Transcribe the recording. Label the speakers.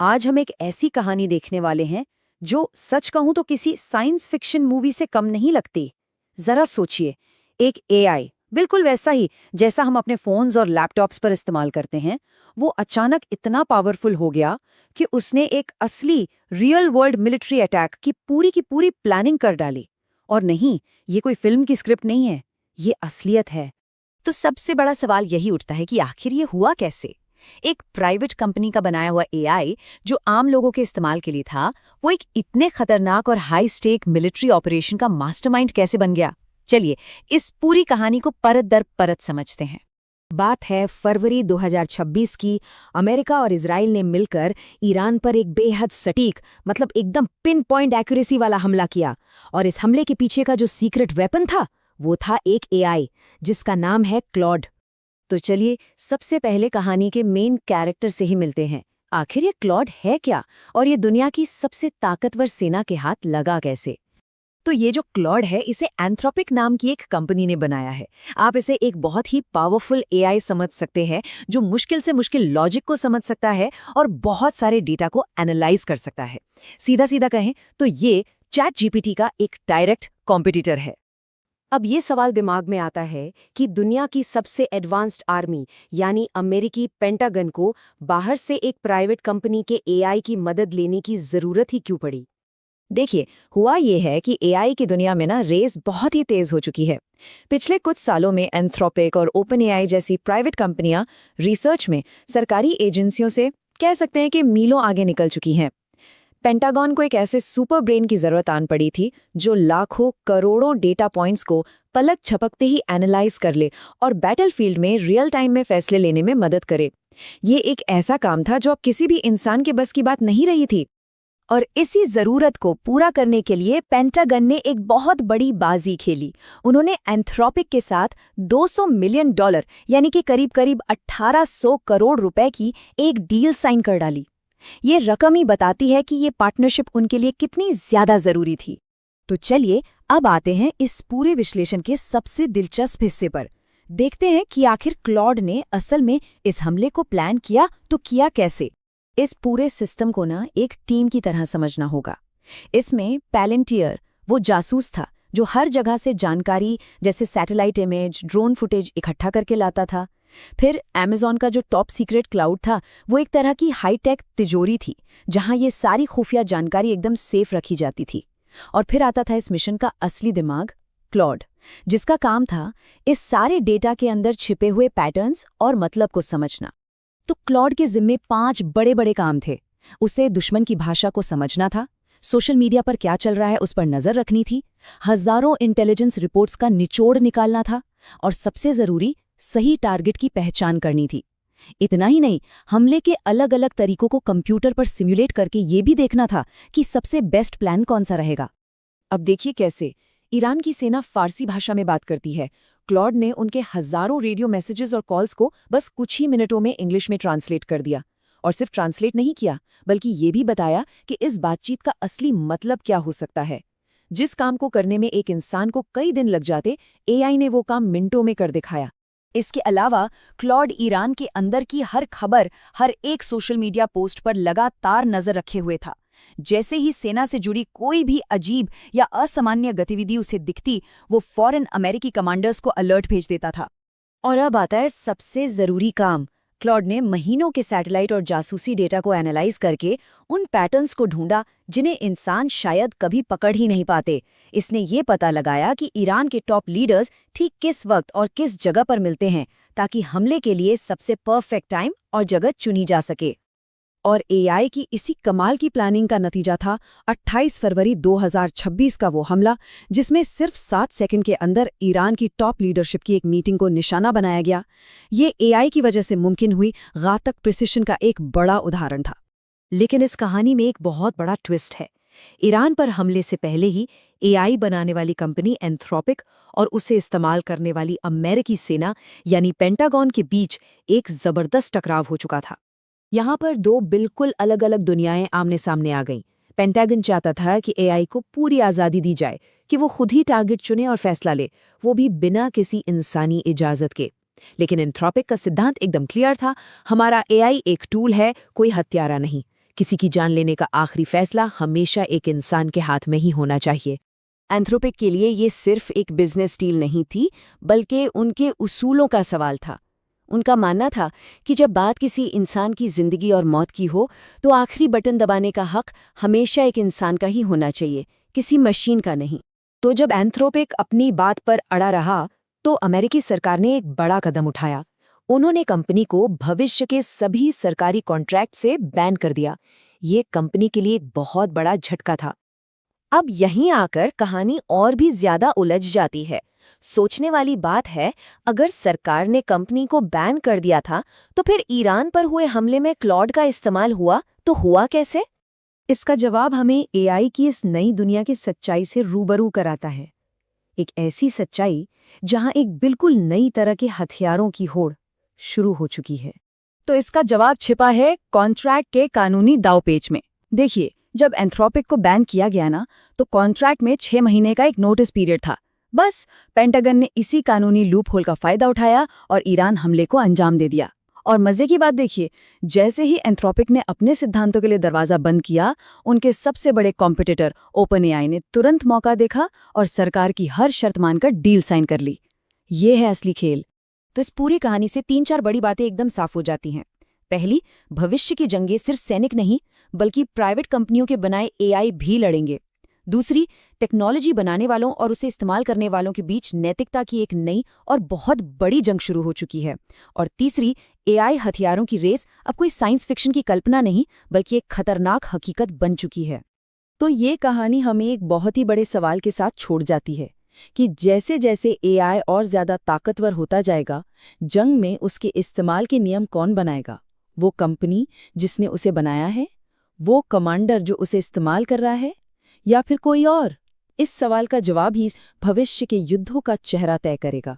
Speaker 1: आज हम एक ऐसी कहानी देखने वाले हैं जो सच कहूं तो किसी साइंस फिक्शन मूवी से कम नहीं लगती। जरा सोचिए, एक एआई बिल्कुल वैसा ही जैसा हम अपने फोन्स और लैपटॉप्स पर इस्तेमाल करते हैं, वो अचानक इतना पावरफुल हो गया कि उसने एक असली रियल वर्ल्ड मिलिट्री अटैक की पूरी प्लानिंग कर डाली। और नहीं, ये कोई फिल्म की स्क्रिप्ट नहीं है, ये असलियत है।
Speaker 2: तो सबसे बड़ा सवाल यही उठता है कि आखिर ये हुआ कैसे। एक प्राइवेट कंपनी का बनाया हुआ एआई जो आम लोगों के इस्तेमाल के लिए था, वो एक इतने खतरनाक और हाई स्टेक मिलिट्री ऑपरेशन का मास्टरमाइंड कैसे बन गया। चलिए इस पूरी कहानी को परत दर परत समझते हैं।
Speaker 3: बात है फरवरी 2026 की। अमेरिका और इजराइल ने मिलकर ईरान पर एक बेहद सटीक, मतलब एकदम पिन पॉइंट एक्यूरेसी वाला हमला किया। और इस हमले के पीछे का जो सीक्रेट वेपन था, वो था एक एआई जिसका नाम है क्लॉड।
Speaker 1: तो चलिए सबसे पहले कहानी के मेन कैरेक्टर से ही मिलते हैं। आखिर ये क्लॉड है क्या, और ये दुनिया की सबसे ताकतवर सेना के हाथ लगा कैसे?
Speaker 3: तो ये जो क्लॉड है, इसे एंथ्रोपिक नाम की एक कंपनी ने बनाया है। आप इसे एक बहुत ही पावरफुल एआई समझ सकते हैं जो मुश्किल से मुश्किल लॉजिक को समझ सकता है और बहुत सारे डेटा को एनालाइज कर सकता है। सीधा सीधा कहें तो ये चैट जीपीटी का एक डायरेक्ट कॉम्पिटिटर है। अब ये सवाल दिमाग में आता है कि दुनिया की सबसे एडवांस्ड आर्मी यानी अमेरिकी पेंटागन को बाहर से एक प्राइवेट कंपनी के एआई की मदद लेने की जरूरत ही क्यों पड़ी। देखिए, हुआ ये है कि एआई की दुनिया में रेस बहुत ही तेज हो चुकी है। पिछले कुछ सालों में एंथ्रोपिक और ओपन एआई जैसी प्राइवेट कंपनियां रिसर्च में सरकारी एजेंसियों से कह सकते हैं कि मीलों आगे निकल चुकी हैं। पेंटागन को एक ऐसे सुपर ब्रेन की जरूरत आन पड़ी थी जो लाखों करोड़ों डेटा पॉइंट्स को पलक झपकते ही एनालाइज कर ले और बैटलफील्ड में रियल टाइम में फैसले लेने में मदद करे। ये एक ऐसा काम था जो अब किसी भी इंसान के बस की बात नहीं रही थी। और इसी जरूरत को पूरा करने के लिए पेंटागन ने एक बहुत बड़ी बाजी खेली। उन्होंने एंथ्रोपिक के साथ $200 मिलियन यानी कि करीब करीब 1800 करोड़ रुपए की एक डील साइन कर डाली। ये रकम ही बताती है कि ये पार्टनरशिप उनके लिए कितनी ज्यादा जरूरी थी। तो चलिए अब आते हैं इस पूरे विश्लेषण के सबसे दिलचस्प हिस्से पर। देखते हैं कि आखिर क्लॉड ने असल में इस हमले को प्लान किया तो किया कैसे। इस पूरे सिस्टम को एक टीम की तरह समझना होगा। इसमें पैलेंटियर वो जासूस था जो हर जगह से जानकारी जैसे सैटेलाइट इमेज, ड्रोन फुटेज इकट्ठा करके लाता था। फिर अमेज़न का जो टॉप सीक्रेट क्लाउड था, वो एक तरह की हाईटेक तिजोरी थी जहां ये सारी खुफिया जानकारी एकदम सेफ रखी जाती थी। और फिर आता था इस मिशन का असली दिमाग, क्लॉड, जिसका काम था इस सारे डेटा के अंदर छिपे हुए पैटर्न्स और मतलब को समझना। तो क्लॉड के जिम्मे 5 बड़े बड़े काम थे। उसे दुश्मन की भाषा को समझना था, सोशल मीडिया पर क्या चल रहा है उस पर नजर रखनी थी, हजारों इंटेलिजेंस रिपोर्ट्स का निचोड़ निकालना था, और सबसे जरूरी सही टारगेट की पहचान करनी थी। इतना ही नहीं, हमले के अलग अलग तरीकों को कंप्यूटर पर सिम्युलेट करके ये भी देखना था कि सबसे बेस्ट प्लान कौन सा रहेगा। अब देखिए कैसे ईरान की सेना फारसी भाषा में बात करती है। क्लॉड ने उनके हजारों रेडियो मैसेजेस और कॉल्स को बस कुछ ही मिनटों में इंग्लिश में ट्रांसलेट कर दिया। और सिर्फ ट्रांसलेट नहीं किया, बल्कि ये भी बताया कि इस बातचीत का असली मतलब क्या हो सकता है। जिस काम को करने में एक इंसान को कई दिन लग जाते, एआई ने वो काम मिनटों में कर दिखाया। इसके अलावा क्लॉड ईरान के अंदर की हर खबर, हर एक सोशल मीडिया पोस्ट पर लगातार नजर रखे हुए था। जैसे ही सेना से जुड़ी कोई भी अजीब या असामान्य गतिविधि उसे दिखती, वो फौरन अमेरिकी कमांडर्स को अलर्ट भेज देता था। और अब आता है सबसे जरूरी काम। क्लॉड ने महीनों के सैटेलाइट और जासूसी डेटा को एनालाइज करके उन पैटर्न्स को ढूंढा जिन्हें इंसान शायद कभी पकड़ ही नहीं पाते। इसने ये पता लगाया कि ईरान के टॉप लीडर्स ठीक किस वक्त और किस जगह पर मिलते हैं, ताकि हमले के लिए सबसे परफेक्ट टाइम और जगह चुनी जा सके। और एआई की इसी कमाल की प्लानिंग का नतीजा था 28 फरवरी 2026 का वो हमला, जिसमें सिर्फ 7 सेकंड के अंदर ईरान की टॉप लीडरशिप की एक मीटिंग को निशाना बनाया गया। ये एआई की वजह से मुमकिन हुई घातक प्रिसिशन का एक बड़ा उदाहरण था। लेकिन इस कहानी में एक बहुत बड़ा ट्विस्ट है। ईरान पर हमले से पहले ही एआई बनाने वाली कंपनी एंथ्रोपिक और उसे इस्तेमाल करने वाली अमेरिकी सेना यानी पेंटागन के बीच एक जबरदस्त टकराव हो चुका था। यहाँ पर 2 बिल्कुल अलग अलग दुनियाएं आमने सामने आ गईं। पेंटागन चाहता था कि एआई को पूरी आज़ादी दी जाए कि वो खुद ही टारगेट चुने और फैसला ले, वो भी बिना किसी इंसानी इजाज़त के। लेकिन एंथ्रोपिक का सिद्धांत एकदम क्लियर था, हमारा एआई एक टूल है, कोई हत्यारा नहीं। किसी की जान लेने का आखिरी फैसला हमेशा एक इंसान के हाथ में ही होना चाहिए।
Speaker 2: एंथ्रोपिक के लिए ये सिर्फ एक बिजनेस डील नहीं थी, बल्कि उनके उसूलों का सवाल था। उनका मानना था कि जब बात किसी इंसान की जिंदगी और मौत की हो, तो आखिरी बटन दबाने का हक हमेशा एक इंसान का ही होना चाहिए, किसी मशीन का नहीं।
Speaker 1: तो जब एंथ्रोपिक अपनी बात पर अड़ा रहा, तो अमेरिकी सरकार ने एक बड़ा कदम उठाया। उन्होंने कंपनी को भविष्य के सभी सरकारी कॉन्ट्रैक्ट से बैन कर दिया। ये कंपनी के लिए एक बहुत बड़ा झटका था। अब यहीं आकर कहानी और भी ज्यादा उलझ जाती है। सोचने वाली बात है, अगर सरकार ने कंपनी को बैन कर दिया था, तो फिर ईरान पर हुए हमले में क्लॉड का इस्तेमाल हुआ तो हुआ कैसे? इसका जवाब हमें एआई की इस नई दुनिया की सच्चाई से रूबरू कराता है। एक ऐसी सच्चाई जहां एक बिल्कुल नई तरह के हथियारों की होड़ शुरू हो चुकी है।
Speaker 2: तो इसका जवाब छिपा है कॉन्ट्रैक्ट के कानूनी दांवपेच में। देखिए, जब एंथ्रोपिक को बैन किया गया ना, तो कॉन्ट्रैक्ट में 6 महीने का एक नोटिस पीरियड था। बस पेंटागन ने इसी कानूनी लूप होल का फायदा उठाया और ईरान हमले को अंजाम दे दिया। और मजे की बात देखिए, जैसे ही एंथ्रोपिक ने अपने सिद्धांतों के लिए दरवाजा बंद किया, उनके सबसे बड़े कॉम्पिटिटर ओपन एआई ने तुरंत मौका देखा और सरकार की हर शर्त मानकर डील साइन कर ली। ये है असली खेल।
Speaker 1: तो इस पूरी कहानी से 3-4 बड़ी बातें एकदम साफ हो जाती हैं। पहली, भविष्य की जंगें सिर्फ सैनिक नहीं, बल्कि प्राइवेट कंपनियों के बनाए एआई भी लड़ेंगे। दूसरी, टेक्नोलॉजी बनाने वालों और उसे इस्तेमाल करने वालों के बीच नैतिकता की एक नई और बहुत बड़ी जंग शुरू हो चुकी है। और तीसरी, एआई हथियारों की रेस अब कोई साइंस फिक्शन की कल्पना नहीं, बल्कि एक खतरनाक हकीकत बन चुकी है। तो ये कहानी हमें एक बहुत ही बड़े सवाल के साथ छोड़ जाती है कि जैसे जैसे एआई और ज्यादा ताकतवर होता जाएगा, जंग में उसके इस्तेमाल के नियम कौन बनाएगा? वो कंपनी जिसने उसे बनाया है, वो कमांडर जो उसे इस्तेमाल कर रहा है, या फिर कोई और? इस सवाल का जवाब ही भविष्य के युद्धों का चेहरा तय करेगा।